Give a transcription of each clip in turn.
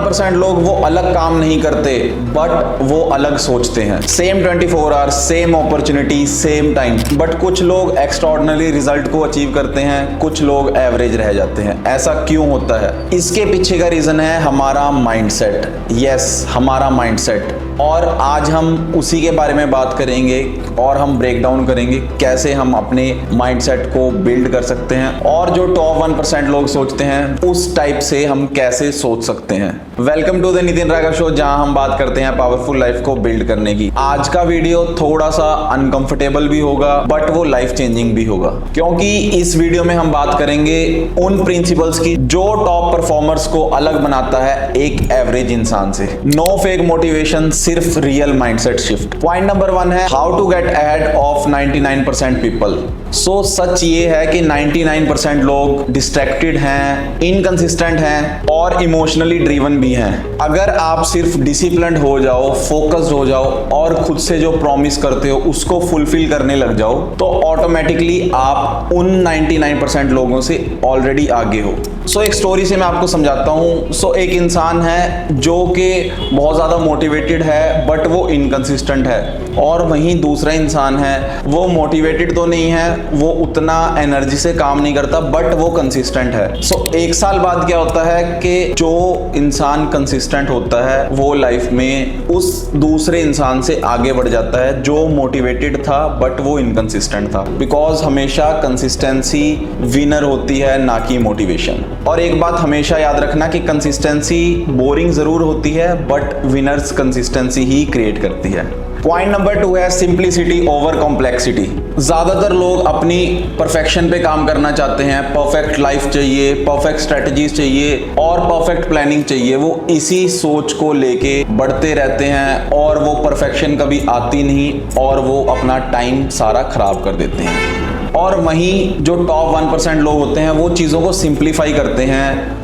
1% लोग वो अलग काम नहीं करते बट वो अलग सोचते हैं। Same 24 hours, same opportunity, same time, but कुछ लोग एक्स्ट्राऑर्डिनरी रिजल्ट को अचीव करते हैं, कुछ लोग एवरेज रह जाते हैं। ऐसा क्यों होता है? इसके पीछे का रीजन है हमारा माइंडसेट। यस, हमारा माइंडसेट। और आज हम उसी के बारे में बात करेंगे और हम ब्रेक डाउन करेंगे कैसे हम अपने माइंडसेट को बिल्ड कर सकते हैं और जो टॉप 1% लोग सोचते हैं उस टाइप से हम कैसे सोच सकते हैं। Welcome to the Nitin Raghav show, जहां हम बात करते हैं पावरफुल लाइफ को बिल्ड करने की। आज का वीडियो थोड़ा सा अनकंफर्टेबल भी होगा बट वो लाइफ चेंजिंग भी होगा, क्योंकि इस वीडियो में हम बात करेंगे उन प्रिंसिपल्स की जो टॉप परफॉर्मर्स को अलग बनाता है एक एवरेज इंसान से। नो फेक मोटिवेशन, सिर्फ real mindset shift. Point number 1 है how to get ahead of 99% people. So सच ये है कि 99% लोग डिस्ट्रैक्टेड हैं, इनकंसिस्टेंट हैं और इमोशनली ड्रिवन भी हैं। अगर आप सिर्फ डिसिप्लिन्ड हो जाओ, फोकस्ड हो जाओ और खुद से जो प्रॉमिस करते हो उसको फुलफिल करने लग जाओ तो ऑटोमेटिकली आप उन 99% लोगों से ऑलरेडी आगे हो। सो एक स्टोरी से मैं आपको समझाता हूँ। सो एक इंसान है जो कि बहुत ज़्यादा मोटिवेटेड है बट वो इनकंसिस्टेंट है, और वहीं दूसरा इंसान है वो मोटिवेटेड तो नहीं है, वो उतना एनर्जी से काम नहीं करता बट वो कंसिस्टेंट है। सो एक साल बाद क्या होता है कि जो इंसान कंसिस्टेंट होता है वो लाइफ में उस दूसरे इंसान से आगे बढ़ जाता है जो मोटिवेटेड था बट वो इनकंसिस्टेंट था। बिकॉज हमेशा कंसिस्टेंसी विनर होती है, ना कि मोटिवेशन। और एक बात हमेशा याद रखना कि कंसिस्टेंसी बोरिंग जरूर होती है but winners consistency he create करती है। पॉइंट नंबर 2 है सिंप्लिसिटी ओवर कॉम्प्लेक्सिटी। ज्यादातर लोग अपनी परफेक्शन पे काम करना चाहते हैं, परफेक्ट लाइफ चाहिए, परफेक्ट स्ट्रेटजीज चाहिए और परफेक्ट प्लानिंग चाहिए। वो इसी सोच को लेके बढ़ते रहते हैं और वो परफेक्शन कभी आती नहीं और वो अपना टाइम सारा खराब कर देते हैं। और वहीं जो टॉप 1% लोग होते हैं वो चीज़ों को सिंप्लीफाई करते हैं।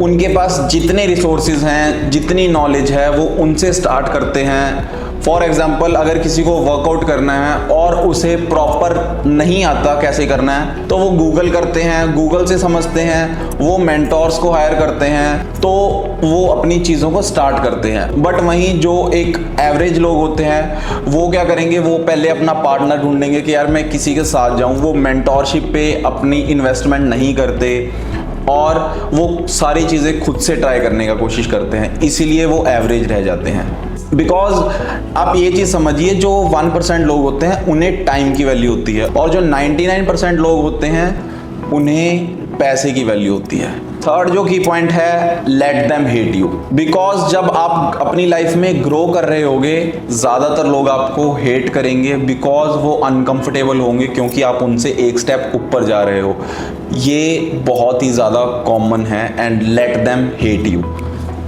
उनके पास जितने रिसोर्सेज हैं, जितनी नॉलेज है, वो उनसे स्टार्ट करते हैं। फॉर एग्जाम्पल, अगर किसी को वर्कआउट करना है और उसे प्रॉपर नहीं आता कैसे करना है तो वो गूगल करते हैं, गूगल से समझते हैं, वो मेंटोर्स को हायर करते हैं, तो वो अपनी चीज़ों को स्टार्ट करते हैं। बट वहीं जो एक एवरेज लोग होते हैं वो क्या करेंगे, वो पहले अपना पार्टनर ढूंढेंगे कि यार मैं किसी के साथ जाऊं। वो मेंटोरशिप पे अपनी इन्वेस्टमेंट नहीं करते और वो सारी चीज़ें खुद से ट्राई करने का कोशिश करते हैं, इसीलिए वो एवरेज रह जाते हैं। बिकॉज आप ये चीज़ समझिए, जो 1% लोग होते हैं उन्हें टाइम की वैल्यू होती है और जो 99% लोग होते हैं उन्हें पैसे की वैल्यू होती है। थर्ड जो की पॉइंट है, let them hate you. Because जब आप अपनी लाइफ में ग्रो कर रहे होगे ज़्यादातर लोग आपको हेट करेंगे बिकॉज वो अनकंफर्टेबल होंगे क्योंकि आप उनसे एक स्टेप ऊपर जा रहे हो। ये बहुत ही ज़्यादा कॉमन है and let them hate you.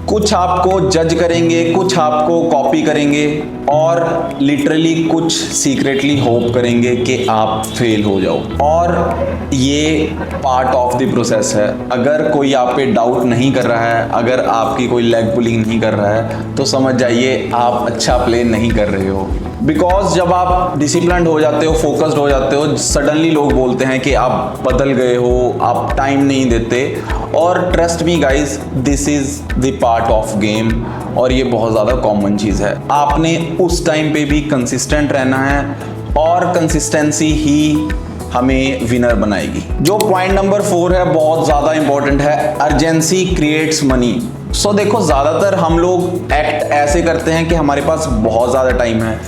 कुछ आपको जज करेंगे, कुछ आपको कॉपी करेंगे और लिटरली कुछ सीक्रेटली होप करेंगे कि आप फेल हो जाओ, और ये पार्ट ऑफ द प्रोसेस है। अगर कोई आप पे डाउट नहीं कर रहा है, अगर आपकी कोई लेग पुलिंग नहीं कर रहा है तो समझ जाइए आप अच्छा प्ले नहीं कर रहे हो। बिकॉज जब आप डिसिप्लिन्ड हो जाते हो, फोकस्ड हो जाते हो, सडनली लोग बोलते हैं कि आप बदल गए हो, आप टाइम नहीं देते। और trust me guys, this is the part of game और ये बहुत ज़्यादा कॉमन चीज़ है। आपने उस टाइम पे भी कंसिस्टेंट रहना है और कंसिस्टेंसी ही हमें विनर बनाएगी। जो पॉइंट नंबर 4 है बहुत ज़्यादा इंपॉर्टेंट है, अर्जेंसी क्रिएट्स मनी। सो देखो, ज़्यादातर हम लोग एक्ट ऐसे करते हैं कि हमारे पास बहुत ज़्यादा टाइम है,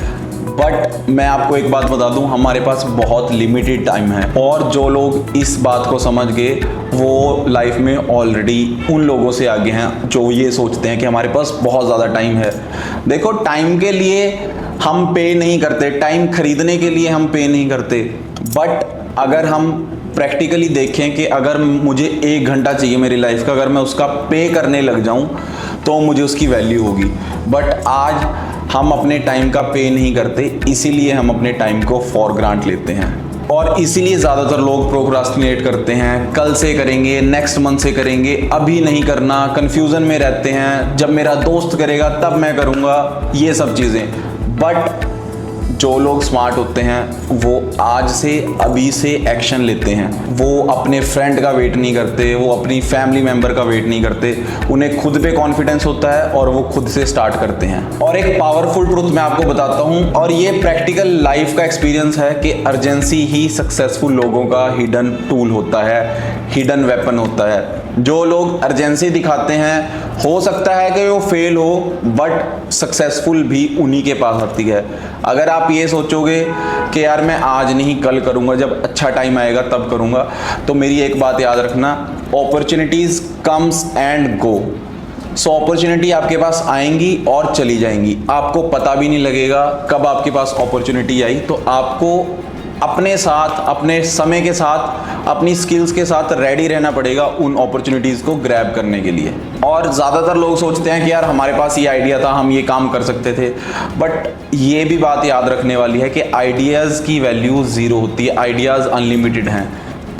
बट मैं आपको एक बात बता दूं, हमारे पास बहुत लिमिटेड टाइम है। और जो लोग इस बात को समझ गए वो लाइफ में ऑलरेडी उन लोगों से आगे हैं जो ये सोचते हैं कि हमारे पास बहुत ज़्यादा टाइम है। देखो, टाइम के लिए हम पे नहीं करते, टाइम खरीदने के लिए हम पे नहीं करते, बट अगर हम प्रैक्टिकली देखें कि अगर मुझे 1 घंटा चाहिए मेरी लाइफ का, अगर मैं उसका पे करने लग जाऊं तो मुझे उसकी वैल्यू होगी। बट आज हम अपने टाइम का पे नहीं करते, इसीलिए हम अपने टाइम को फॉर ग्रांट लेते हैं और इसीलिए ज़्यादातर लोग प्रोक्रास्टिनेट करते हैं। कल से करेंगे, नेक्स्ट मंथ से करेंगे, अभी नहीं करना, कन्फ्यूज़न में रहते हैं, जब मेरा दोस्त करेगा तब मैं करूँगा, ये सब चीज़ें। बट जो लोग स्मार्ट होते हैं वो आज से अभी से एक्शन लेते हैं। वो अपने फ्रेंड का वेट नहीं करते, वो अपनी फैमिली मेंबर का वेट नहीं करते, उन्हें खुद पे कॉन्फिडेंस होता है और वो खुद से स्टार्ट करते हैं। और एक पावरफुल ट्रुथ मैं आपको बताता हूँ, और ये प्रैक्टिकल लाइफ का एक्सपीरियंस है कि अर्जेंसी ही सक्सेसफुल लोगों का हिडन टूल होता है, हिडन वेपन होता है। जो लोग अर्जेंसी दिखाते हैं, हो सकता है कि वो फेल हो, बट सक्सेसफुल भी उन्हीं के पास आती है। अगर आप ये सोचोगे कि यार मैं आज नहीं कल करूँगा, जब अच्छा टाइम आएगा तब करूँगा, तो मेरी एक बात याद रखना, opportunities comes and go. So opportunity आपके पास आएंगी और चली जाएंगी, आपको पता भी नहीं लगेगा कब आपके पास अपॉर्चुनिटी आई। तो आपको अपने साथ, अपने समय के साथ, अपनी स्किल्स के साथ रेडी रहना पड़ेगा उन अपॉर्चुनिटीज़ को ग्रैब करने के लिए। और ज़्यादातर लोग सोचते हैं कि यार हमारे पास ये आइडिया था, हम ये काम कर सकते थे, बट ये भी बात याद रखने वाली है कि आइडियाज़ की वैल्यू ज़ीरो होती है, आइडियाज़ अनलिमिटेड हैं,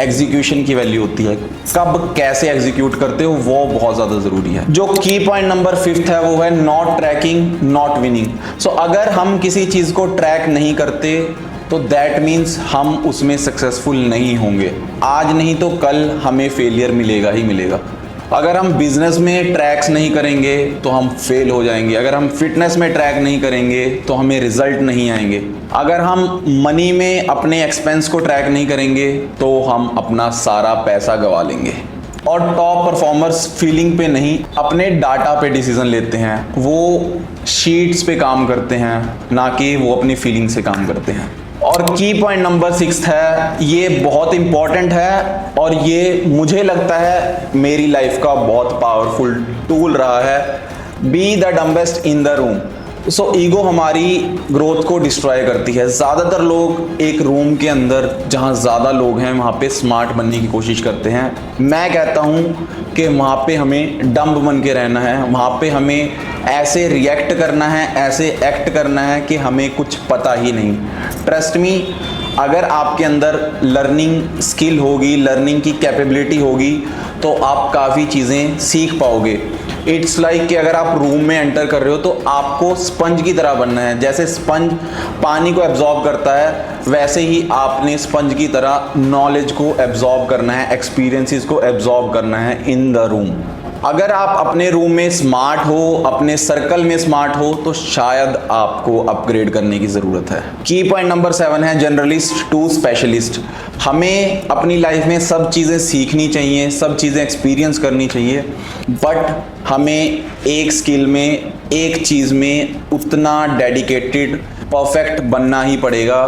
एग्जीक्यूशन की वैल्यू होती है। कब कैसे एग्जीक्यूट करते हो वो बहुत ज़्यादा ज़रूरी है। जो की पॉइंट नंबर 5 है वो है नॉट ट्रैकिंग नॉट विनिंग। सो अगर हम किसी चीज़ को ट्रैक नहीं करते तो दैट मीन्स हम उसमें सक्सेसफुल नहीं होंगे। आज नहीं तो कल हमें फेलियर मिलेगा ही मिलेगा। अगर हम बिजनेस में ट्रैक्स नहीं करेंगे तो हम फेल हो जाएंगे। अगर हम फिटनेस में ट्रैक नहीं करेंगे तो हमें रिजल्ट नहीं आएंगे। अगर हम मनी में अपने एक्सपेंस को ट्रैक नहीं करेंगे तो हम अपना सारा पैसा गंवा लेंगे। और टॉप परफॉर्मर्स फीलिंग पे नहीं, अपने डाटा पे डिसीजन लेते हैं। वो शीट्स पे काम करते हैं, ना कि वो अपनी फीलिंग से काम करते हैं। और की पॉइंट नंबर 6 है, ये बहुत इंपॉर्टेंट है और ये मुझे लगता है मेरी लाइफ का बहुत पावरफुल टूल रहा है। Be the dumbest in the room. So ego हमारी ग्रोथ को डिस्ट्रॉय करती है। ज़्यादातर लोग एक रूम के अंदर जहाँ ज़्यादा लोग हैं वहाँ पे स्मार्ट बनने की कोशिश करते हैं। मैं कहता हूँ कि वहाँ पे हमें डम्ब बन के रहना है, वहाँ पे हमें ऐसे रिएक्ट करना है, ऐसे एक्ट करना है कि हमें कुछ पता ही नहीं। ट्रस्ट मी, अगर आपके अंदर लर्निंग स्किल होगी, लर्निंग की कैपेबिलिटी होगी तो आप काफ़ी चीज़ें सीख पाओगे। इट्स लाइक कि अगर आप रूम में एंटर कर रहे हो तो आपको स्पंज की तरह बनना है। जैसे स्पंज पानी को एब्जॉर्ब करता है, वैसे ही आपने स्पंज की तरह नॉलेज को एब्जॉर्ब करना है, एक्सपीरियंसेस को एब्जॉर्ब करना है इन द रूम। अगर आप अपने रूम में स्मार्ट हो, अपने सर्कल में स्मार्ट हो, तो शायद आपको अपग्रेड करने की ज़रूरत है। की पॉइंट नंबर 7 है जनरलिस्ट टू स्पेशलिस्ट। हमें अपनी लाइफ में सब चीज़ें सीखनी चाहिए, सब चीज़ें एक्सपीरियंस करनी चाहिए, बट हमें एक स्किल में, एक चीज़ में उतना डेडिकेटेड, परफेक्ट बनना ही पड़ेगा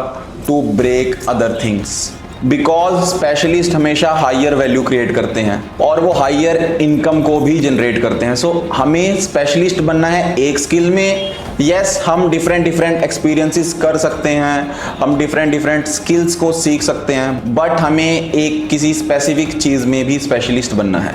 to break other things. Because specialist हमेशा हायर वैल्यू क्रिएट करते हैं और वो हायर इनकम को भी जनरेट करते हैं। सो हमें स्पेशलिस्ट बनना है एक स्किल में। यस, हम डिफरेंट एक्सपीरियंसेस कर सकते हैं, हम डिफरेंट स्किल्स को सीख सकते हैं, बट हमें एक किसी स्पेसिफिक चीज़ में भी स्पेशलिस्ट बनना है।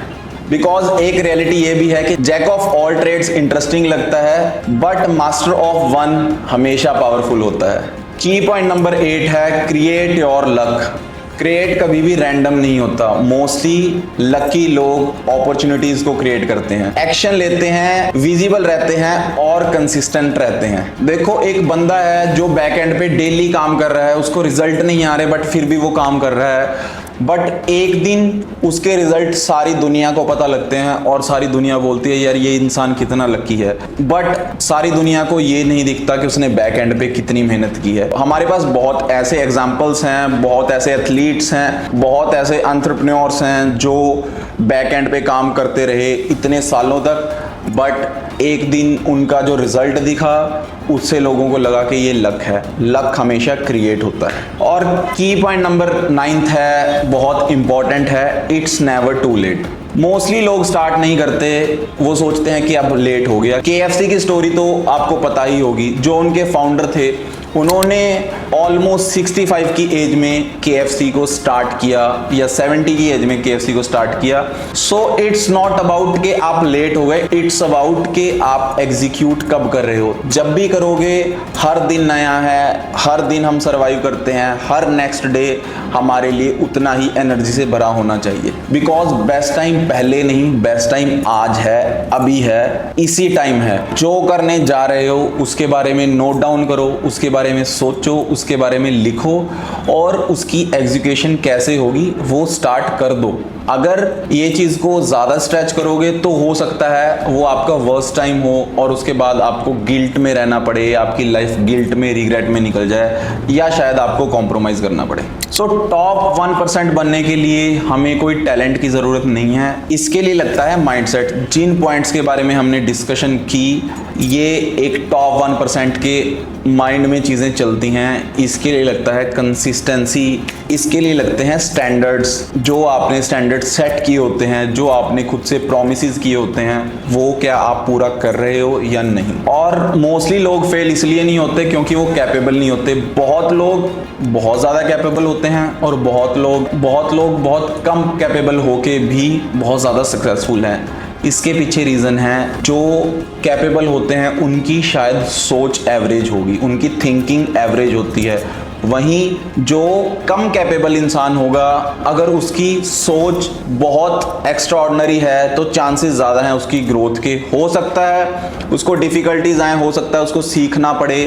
बिकॉज एक रियलिटी ये भी है कि jack of all trades interesting लगता है, बट मास्टर ऑफ वन हमेशा पावरफुल होता है। की पॉइंट नंबर 8 है क्रिएट योर लक। क्रिएट कभी भी रैंडम नहीं होता। मोस्टली लकी लोग अपॉर्चुनिटीज को क्रिएट करते हैं, एक्शन लेते हैं, विजिबल रहते हैं और कंसिस्टेंट रहते हैं। देखो, एक बंदा है जो बैक एंड पे डेली काम कर रहा है, उसको रिजल्ट नहीं आ रहे बट फिर भी वो काम कर रहा है, बट एक दिन उसके रिजल्ट सारी दुनिया को पता लगते हैं और सारी दुनिया बोलती है यार ये इंसान कितना लकी है, बट सारी दुनिया को ये नहीं दिखता कि उसने बैक एंड पे कितनी मेहनत की है। हमारे पास बहुत ऐसे एग्जाम्पल्स हैं, बहुत ऐसे एथलीट्स हैं, बहुत ऐसे एंटरप्रेन्योर्स हैं जो बैक एंड पे काम करते रहे इतने सालों तक, बट एक दिन उनका जो रिजल्ट दिखा उससे लोगों को लगा कि ये लक है। लक हमेशा क्रिएट होता है। और की पॉइंट नंबर 9 है, बहुत इंपॉर्टेंट है, it's never too late. Mostly लोग स्टार्ट नहीं करते, वो सोचते हैं कि अब लेट हो गया। KFC की स्टोरी तो आपको पता ही होगी। जो उनके फाउंडर थे उन्होंने ऑलमोस्ट 65 की एज में KFC को स्टार्ट किया या 70 की एज में KFC को स्टार्ट किया। सो इट्स नॉट अबाउट कि आप लेट हो गए, इट्स अबाउट कि आप एग्जीक्यूट कब कर रहे हो। जब भी करोगे, हर दिन नया है, हर दिन हम सर्वाइव करते हैं, हर नेक्स्ट डे हमारे लिए उतना ही एनर्जी से भरा होना चाहिए। बिकॉज बेस्ट टाइम पहले नहीं, बेस्ट टाइम आज है, अभी है, इसी टाइम है। जो करने जा रहे हो उसके बारे में नोट डाउन करो, उसके बारे में सोचो, उसके बारे में लिखो और उसकी एग्जीक्यूशन कैसे होगी वो स्टार्ट कर दो। अगर ये चीज़ को ज़्यादा स्ट्रेच करोगे तो हो सकता है वो आपका वर्स्ट टाइम हो और उसके बाद आपको गिल्ट में रहना पड़े, आपकी लाइफ गिल्ट में, रिग्रेट में निकल जाए, या शायद आपको कॉम्प्रोमाइज़ करना पड़े। सो टॉप 1% बनने के लिए हमें कोई टैलेंट की ज़रूरत नहीं है, इसके लिए लगता है माइंडसेट। जिन पॉइंट्स के बारे में हमने डिस्कशन की, ये एक टॉप 1% के माइंड में चीज़ें चलती हैं। इसके लिए लगता है कंसिस्टेंसी, इसके लिए लगते हैं स्टैंडर्ड्स। जो आपने स्टैंडर्ड सेट किए होते हैं, जो आपने खुद से प्रॉमिसेस किए होते हैं, वो क्या आप पूरा कर रहे हो या नहीं। और मोस्टली लोग फेल इसलिए नहीं होते क्योंकि वो कैपेबल नहीं होते। बहुत लोग बहुत ज़्यादा कैपेबल होते हैं और बहुत लोग बहुत कम कैपेबल होके भी बहुत ज़्यादा सक्सेसफुल हैं। इसके पीछे रीज़न है, जो कैपेबल होते हैं उनकी शायद सोच एवरेज होगी, उनकी थिंकिंग एवरेज होती है। वहीं जो कम कैपेबल इंसान होगा, अगर उसकी सोच बहुत एक्स्ट्राऑर्डिनरी है तो चांसेस ज़्यादा हैं उसकी ग्रोथ के। हो सकता है उसको डिफ़िकल्टीज आए, हो सकता है उसको सीखना पड़े,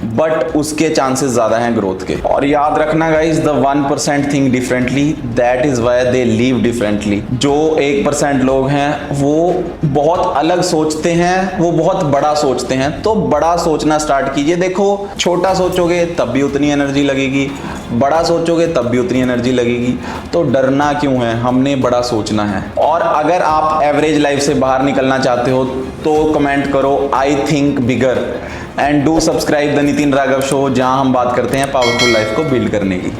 बट उसके चांसेस ज़्यादा हैं ग्रोथ के। और याद रखना guys, the 1% think differently, that is why they leave differently. जो 1% लोग हैं वो बहुत अलग सोचते हैं, वो बहुत बड़ा सोचते हैं। तो बड़ा सोचना स्टार्ट कीजिए। देखो, छोटा सोचोगे तब भी उतनी एनर्जी लगेगी, बड़ा सोचोगे तब भी उतनी एनर्जी लगेगी। तो डरना क्यों है, हमने बड़ा सोचना है। और अगर आप एवरेज लाइफ से बाहर निकलना चाहते हो तो कमेंट करो I think bigger and do subscribe the Nitin Raghav show, जहां हम बात करते हैं पावरफुल लाइफ को बिल्ड करने की।